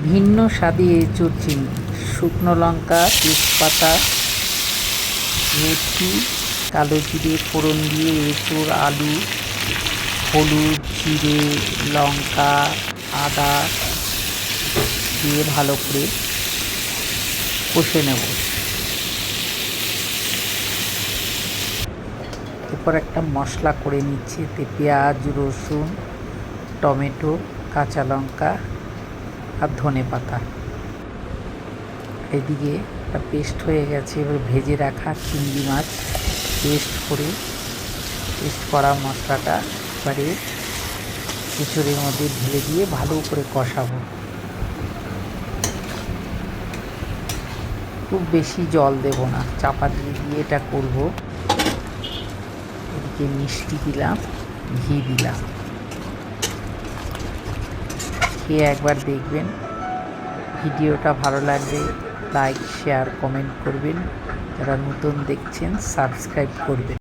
ভিন্ন স্বাদে এঁচোড় চিংড়ি। শুকনো লঙ্কা, তেজপাতা, মেথি, কালো জিরে ফোড়ন দিয়ে এঁচোড়, আলু, হলুদ, জিরে, লঙ্কা, আদা দিয়ে ভালো করে কষে নেব। এরপর একটা মশলা করে নিচ্ছি, এতে পেঁয়াজ, রসুন, টমেটো, কাঁচা লঙ্কা আর ধনেপাতা। এদিকে একটা পেস্ট হয়ে গেছে। এবার ভেজে রাখা চিংড়ি মাছ পেস্ট করা মশলাটা এবারে এঁচোড়ের মধ্যে ঢেলে দিয়ে ভালো করে কষাবো। খুব বেশি জল দেব না, চাপা দিয়ে এটা করব। এদিকে মিষ্টি দিলাম, ঘি দিলাম। খেয়ে একবার দেখবেন। ভিডিওটা ভালো লাগলে লাইক, শেয়ার, কমেন্ট করবেন। যারা নতুন দেখছেন সাবস্ক্রাইব করবেন।